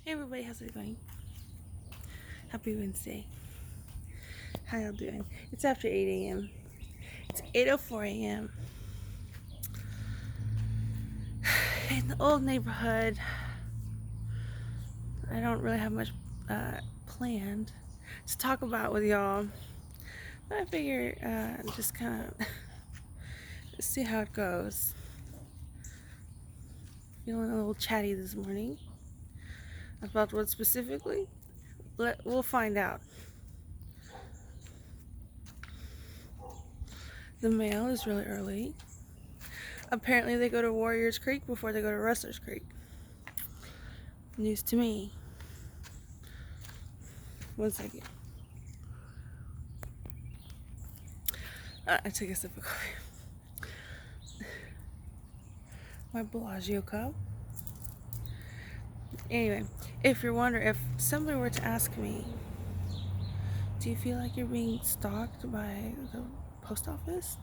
Hey everybody, how's it going? Happy Wednesday. How y'all doing? It's after 8 a.m. It's 8:04 a.m. In the old neighborhood. I don't really have much planned to talk about with y'all. But I figure just kind of see how it goes. Feeling a little chatty this morning. About what specifically? We'll find out. The mail is really early. Apparently they go to Warriors Creek before they go to Rustler's Creek. News to me. One second. I took a sip of coffee. My Bellagio cup. Anyway, if you're wondering, if somebody were to ask me, do you feel like you're being stalked by the post office?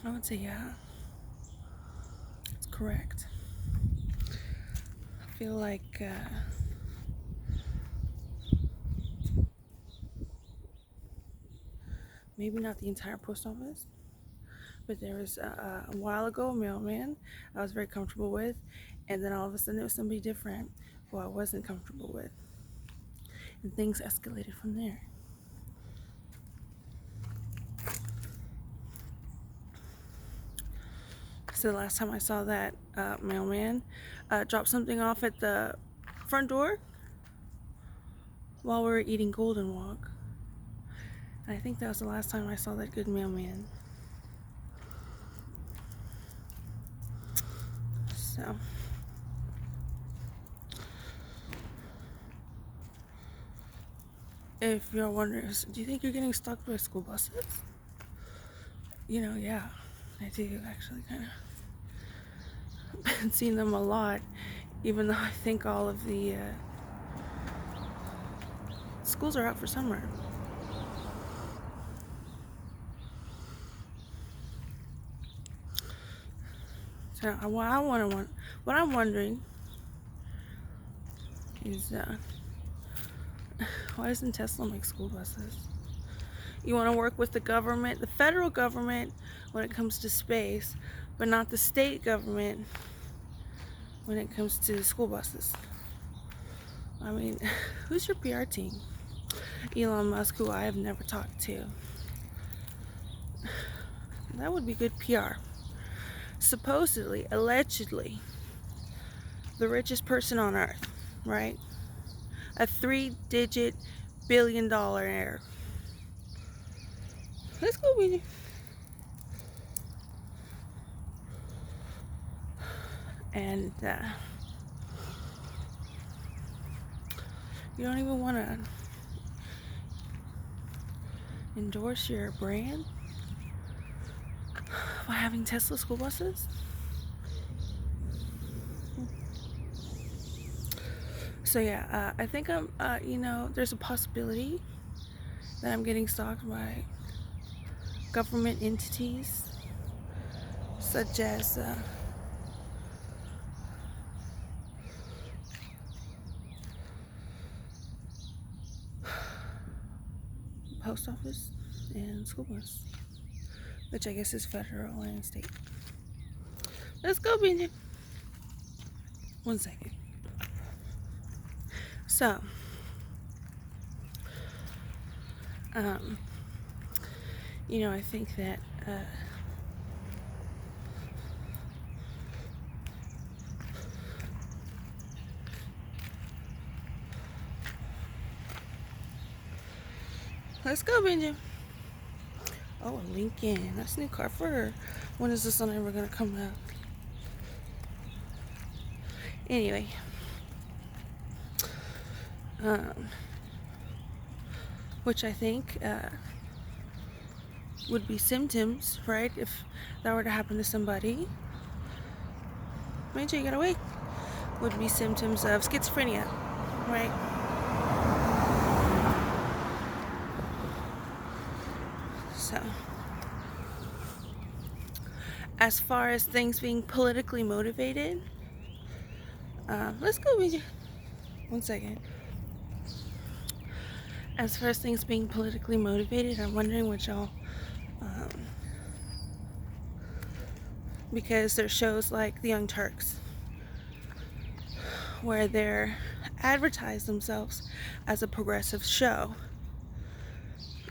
I would say yeah. It's correct. I feel like maybe not the entire post office, but there was a while ago a mailman I was very comfortable with, and then all of a sudden it was somebody different who I wasn't comfortable with, and things escalated from there. So the last time I saw that mailman drop something off at the front door while we were eating Golden Walk. And I think that was the last time I saw that good mailman. So if you're wondering, do you think you're getting stalked by school buses? Yeah, I do actually kind of. Been seeing them a lot, even though I think all of the schools are out for summer. So what I'm wondering is why doesn't Tesla make school buses? You want to work with the government, the federal government, when it comes to space, but not the state government when it comes to school buses. I mean, who's your PR team? Elon Musk, who I have never talked to. That would be good PR. Supposedly, allegedly, the richest person on earth, right? A 3-digit billion-dollar. Let's go, Willie. And you don't even want to endorse your brand by having Tesla school buses. So yeah, I think I'm there's a possibility that I'm getting stalked by government entities such as post office and school bus, which I guess is federal and state. Let's go, Benji. One second. So, I think that let's go, Benji. Oh, Lincoln. That's a new car for her. When is this one ever gonna come out? Anyway. Which I think would be symptoms, right? If that were to happen to somebody. Benji, you gotta wait. Would be symptoms of schizophrenia, right? So, as far as things being politically motivated, Let's go, BJ. 1 second. As far as things being politically motivated, I'm wondering what y'all, because there's shows like The Young Turks where they're advertise themselves as a progressive show,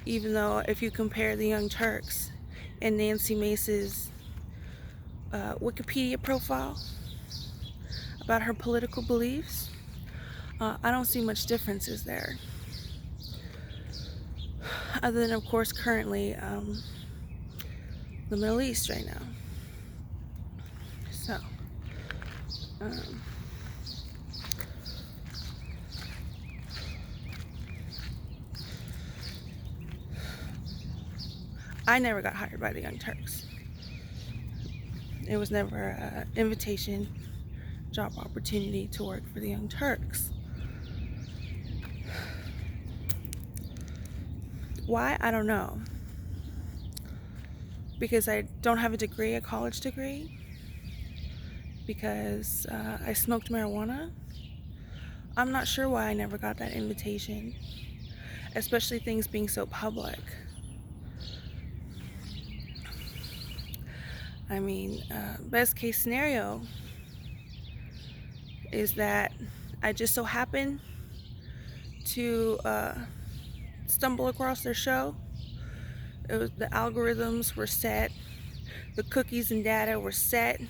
even though if you compare The Young Turks and Nancy Mace's Wikipedia profile about her political beliefs, I don't see much differences there, other than of course currently the Middle East right now. So I never got hired by the Young Turks. It was never an invitation, job opportunity to work for the Young Turks. Why? I don't know. Because I don't have a degree, a college degree. Because I smoked marijuana. I'm not sure why I never got that invitation, especially things being so public. I mean, best case scenario is that I just so happen to stumble across their show. The algorithms were set, the cookies and data were set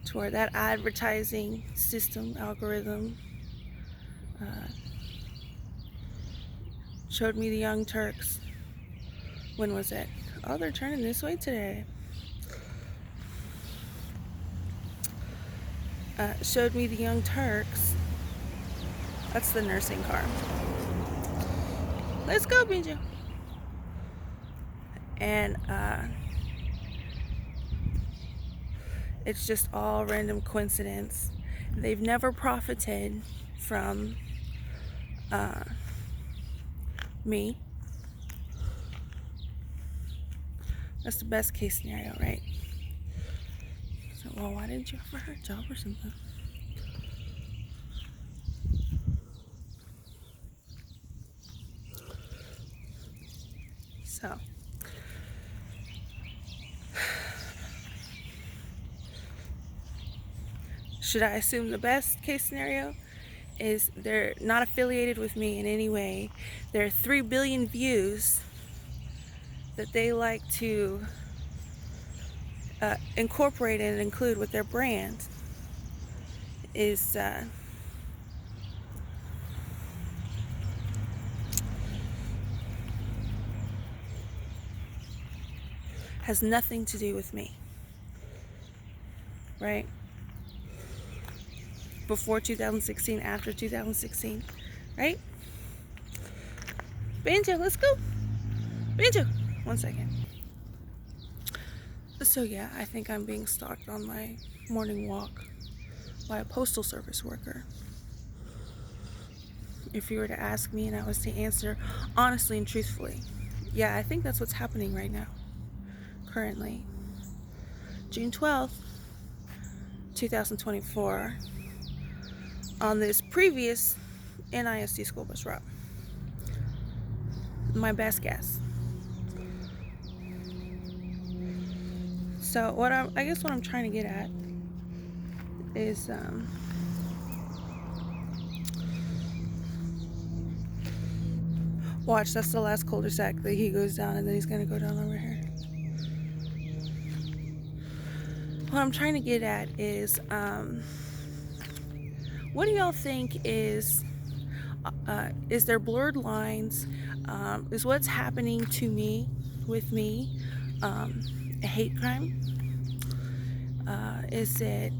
to where that advertising system algorithm showed me the Young Turks. When was it? Oh, they're turning this way today. Showed me the Young Turks. That's the nursing car. Let's go, Binjo. And it's just all random coincidence. They've never profited from me. That's the best case scenario, right? So, well, why didn't you offer her a job or something? So, should I assume the best case scenario is they're not affiliated with me in any way? There are 3 billion views that they like to incorporate and include with their brand is has nothing to do with me, right? Before 2016, after 2016, right? Banjo, let's go. Banjo, 1 second. So yeah, I think I'm being stalked on my morning walk by a postal service worker. If you were to ask me and I was to answer honestly and truthfully, yeah, I think that's what's happening right now. Currently, June 12th, 2024, on this previous NISD school bus route. My best guess. So I guess what I'm trying to get at is watch, that's the last cul-de-sac that he goes down, and then he's gonna go down over here. What I'm trying to get at is what do y'all think is there blurred lines? Is what's happening to me, with me, a hate crime? Is it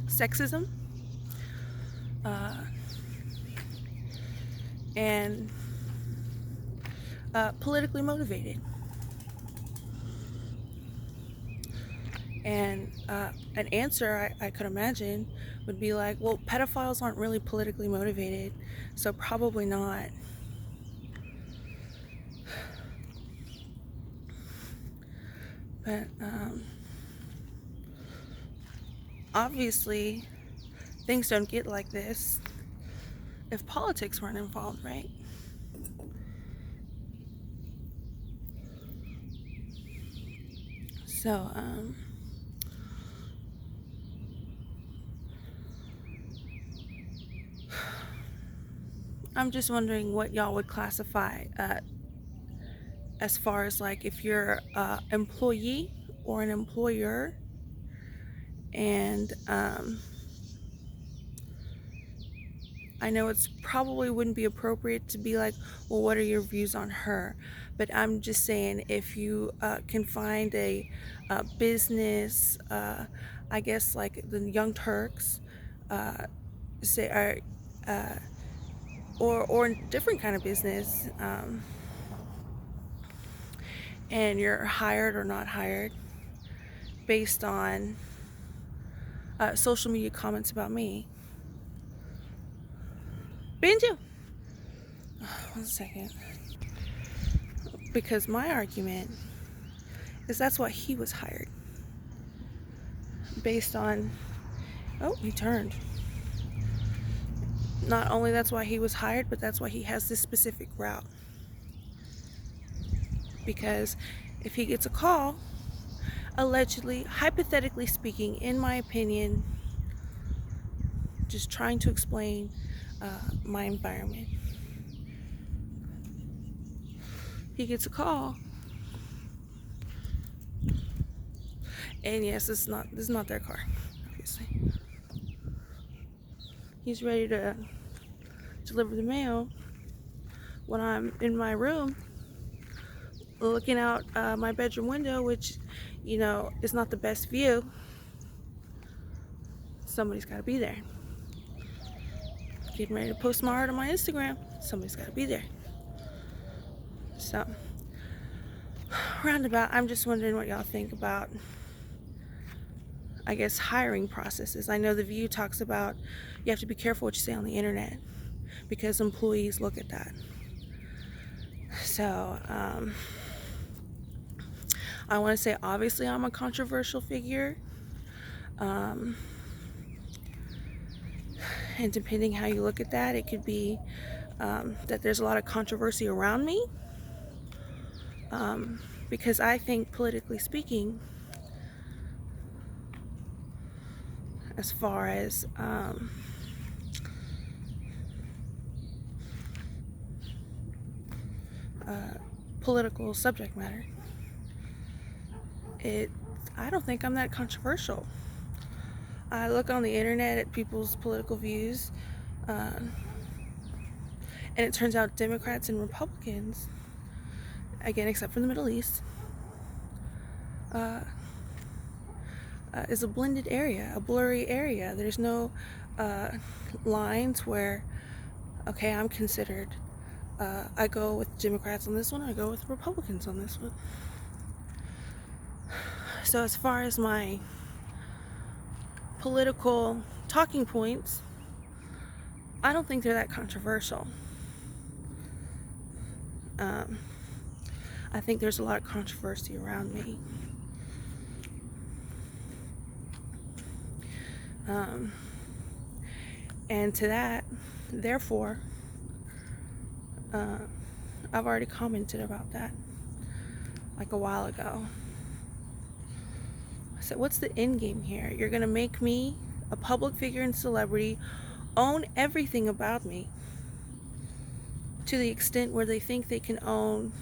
sexism? And politically motivated? And an answer I could imagine would be like, well, pedophiles aren't really politically motivated, so probably not. But obviously, things don't get like this if politics weren't involved, right? So, I'm just wondering what y'all would classify as far as like if you're an employee or an employer, and I know it's probably wouldn't be appropriate to be like, well, what are your views on her? But I'm just saying, if you can find a business, I guess like the Young Turks, say, or different kind of business, and you're hired or not hired based on social media comments about me. Benju, one second. Because my argument is that's why he was hired. Based on, oh, he turned. Not only that's why he was hired, but that's why he has this specific route. Because if he gets a call, allegedly, hypothetically speaking, in my opinion, just trying to explain my environment. He gets a call, and yes, this is not their car, obviously. He's ready to deliver the mail when I'm in my room looking out my bedroom window, which, you know, is not the best view. Somebody's got to be there. Getting ready to post my art on my Instagram. Somebody's got to be there. So, roundabout, I'm just wondering what y'all think about, I guess, hiring processes. I know The View talks about you have to be careful what you say on the internet because employees look at that. So, I want to say, obviously, I'm a controversial figure. And depending how you look at that, it could be that there's a lot of controversy around me. Because I think, politically speaking, as far as political subject matter, I don't think I'm that controversial. I look on the internet at people's political views, and it turns out Democrats and Republicans, again, except for the Middle East, is a blended area, a blurry area. There's no lines where, okay, I'm considered, I go with Democrats on this one, I go with Republicans on this one. So as far as my political talking points, I don't think they're that controversial. I think there's a lot of controversy around me. And to that, therefore, I've already commented about that like a while ago. I said, what's the end game here? You're gonna make me a public figure and celebrity, own everything about me to the extent where they think they can own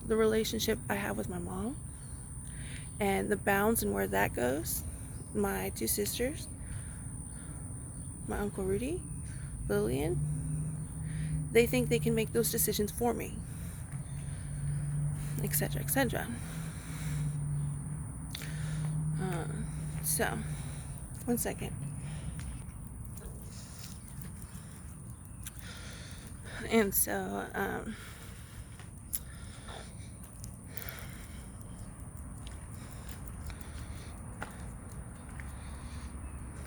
the relationship I have with my mom and the bounds and where that goes, my two sisters, my Uncle Rudy, Lillian. They think they can make those decisions for me, etc., etc. So, one second. And so,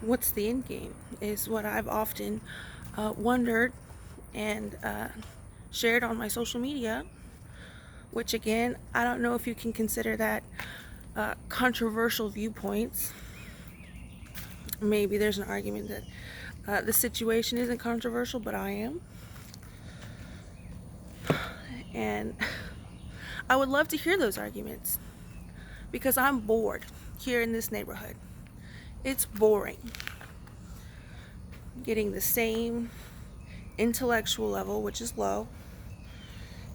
what's the end game is what I've often wondered and shared on my social media which again, I don't know if you can consider that controversial viewpoints. Maybe there's an argument that the situation isn't controversial, but I am. And I would love to hear those arguments because I'm bored here in this neighborhood. It's boring getting the same intellectual level, which is low,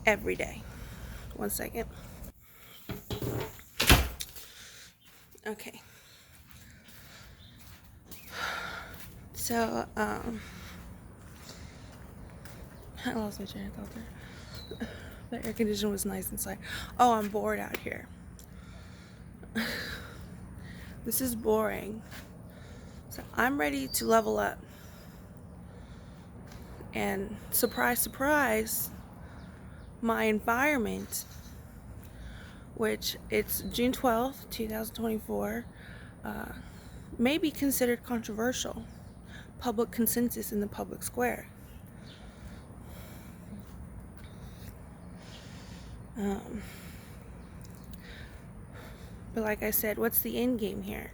every day. One second. Okay. So, I lost my train of thought there. The air conditioner was nice inside. Oh, I'm bored out here. This is boring. So I'm ready to level up. And surprise, surprise, my environment, which it's June 12th, 2024, may be considered controversial. Public consensus in the public square. But like I said, what's the end game here?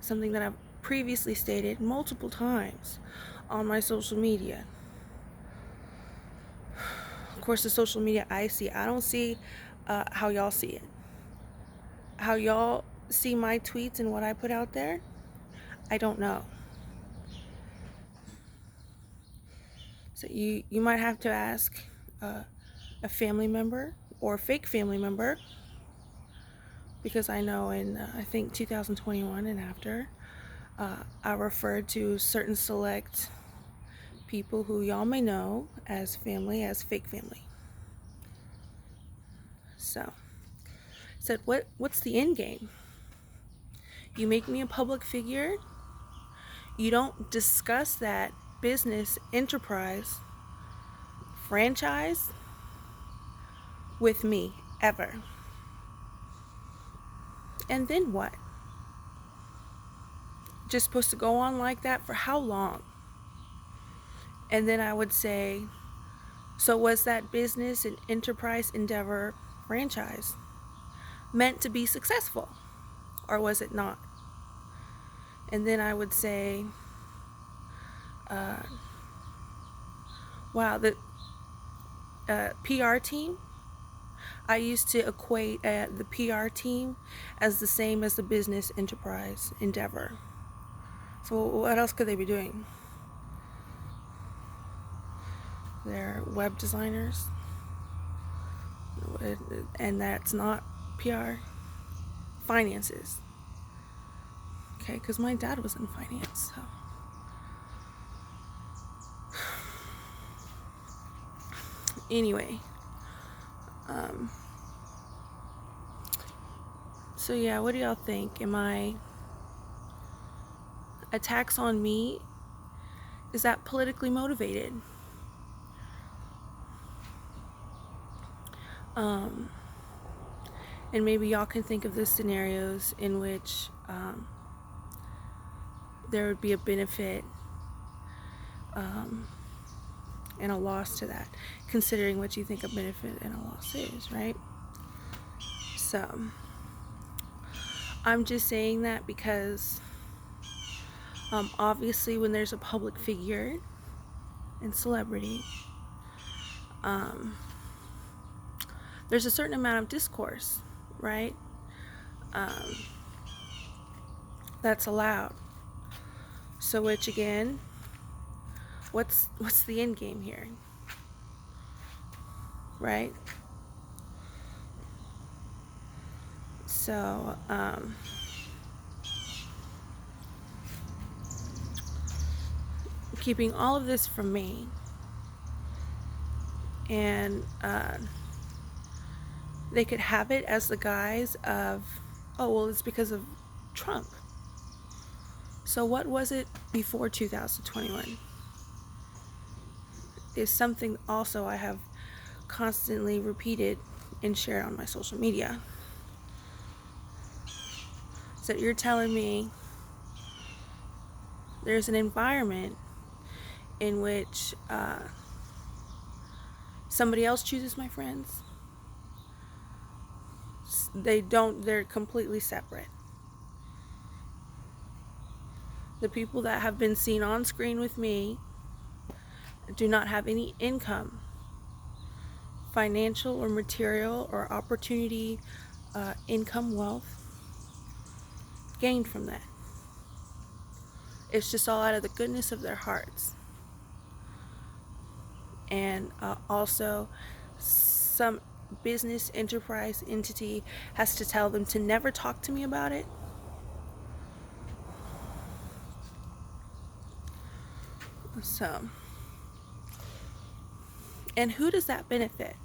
Something that I've previously stated multiple times on my social media. Of course, the social media I see, I don't see how y'all see it. How y'all see my tweets and what I put out there, I don't know. So you might have to ask a family member or a fake family member, because I know in I think 2021 and after, I referred to certain select people who y'all may know as family, as fake family. So said, what's the end game? You make me a public figure. You don't discuss that business, enterprise, franchise with me ever. And then what? Just supposed to go on like that for how long? And then I would say, so was that business and enterprise endeavor franchise meant to be successful, or was it not? And then I would say, wow, the PR team, I used to equate the PR team as the same as the business enterprise endeavor. So what else could they be doing? They're web designers, and that's not PR. Finances. Okay, because my dad was in finance, so. Anyway, so yeah, what do y'all think? Am I attacks on me? Is that politically motivated? And maybe y'all can think of the scenarios in which there would be a benefit and a loss to that, considering what you think a benefit and a loss is, right? So I'm just saying that because obviously when there's a public figure and celebrity, there's a certain amount of discourse, right? That's allowed. So which again, what's the end game here? Right? So keeping all of this from me, and they could have it as the guise of, oh, well, it's because of Trump. So what was it before 2021? Is something also I have constantly repeated and shared on my social media. So you're telling me there's an environment in which somebody else chooses my friends, they're completely separate. The people that have been seen on screen with me do not have any income, financial or material or opportunity, income, wealth gained from that. It's just all out of the goodness of their hearts. And also, some business enterprise entity has to tell them to never talk to me about it. So, and who does that benefit?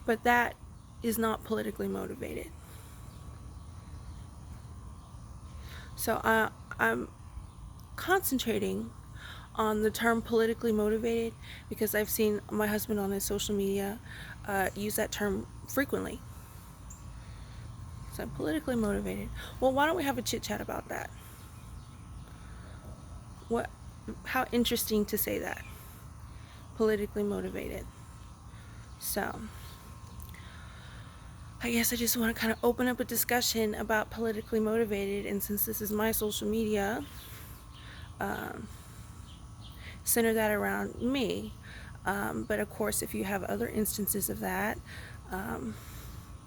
But that is not politically motivated. So I'm concentrating on the term politically motivated because I've seen my husband on his social media use that term frequently. So I'm politically motivated. Well, why don't we have a chit chat about that? How interesting to say that. Politically motivated. So I guess I just want to kind of open up a discussion about politically motivated, and since this is my social media, center that around me. But of course, if you have other instances of that,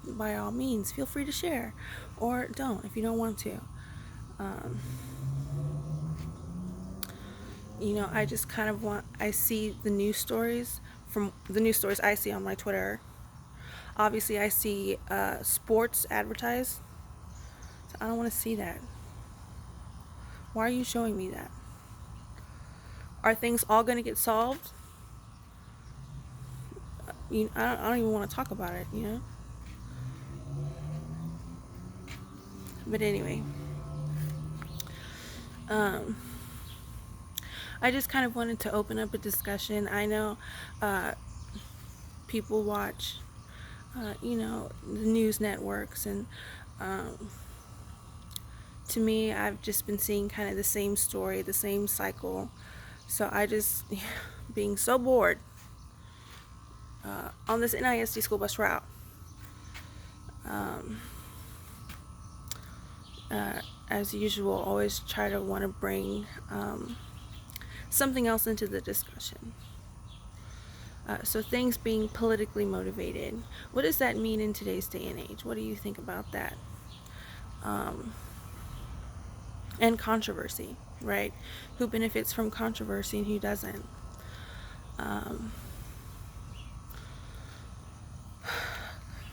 by all means, feel free to share, or don't if you don't want to. I just kind of I see the news stories from the news stories I see on my Twitter. Obviously, I see sports advertised. So I don't want to see that. Why are you showing me that? Are things all going to get solved? I don't even want to talk about it, But anyway, I just kind of wanted to open up a discussion. I know people watch, the news networks, and to me, I've just been seeing kind of the same story, the same cycle. So I just, being so bored on this NISD school bus route, as usual, always try to want to bring something else into the discussion. So things being politically motivated, what does that mean in today's day and age? What do you think about that? And controversy, right? Who benefits from controversy and who doesn't?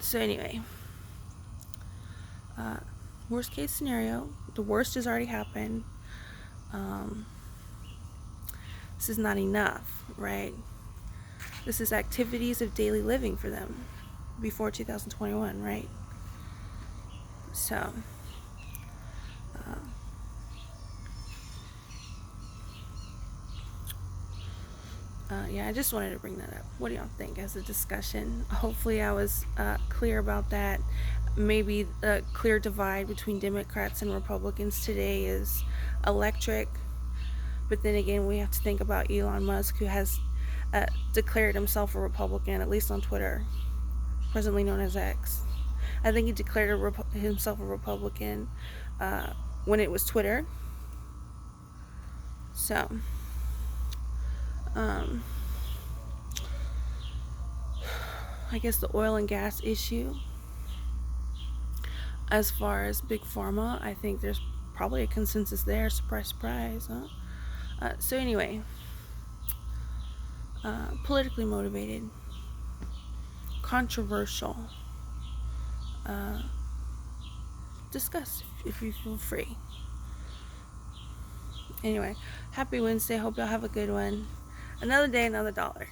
So anyway, worst case scenario, the worst has already happened. This is not enough, right? This is activities of daily living for them before 2021, right? So, yeah, I just wanted to bring that up. What do y'all think as a discussion? Hopefully I was clear about that. Maybe a clear divide between Democrats and Republicans today is electric. But then again, we have to think about Elon Musk, who has declared himself a Republican, at least on Twitter, presently known as X. I think he declared himself a Republican when it was Twitter. So, I guess the oil and gas issue, as far as Big Pharma, I think there's probably a consensus there. Surprise, surprise, huh? So anyway, politically motivated, controversial, discuss if you feel free. Anyway, happy Wednesday. Hope y'all have a good one. Another day, another dollar.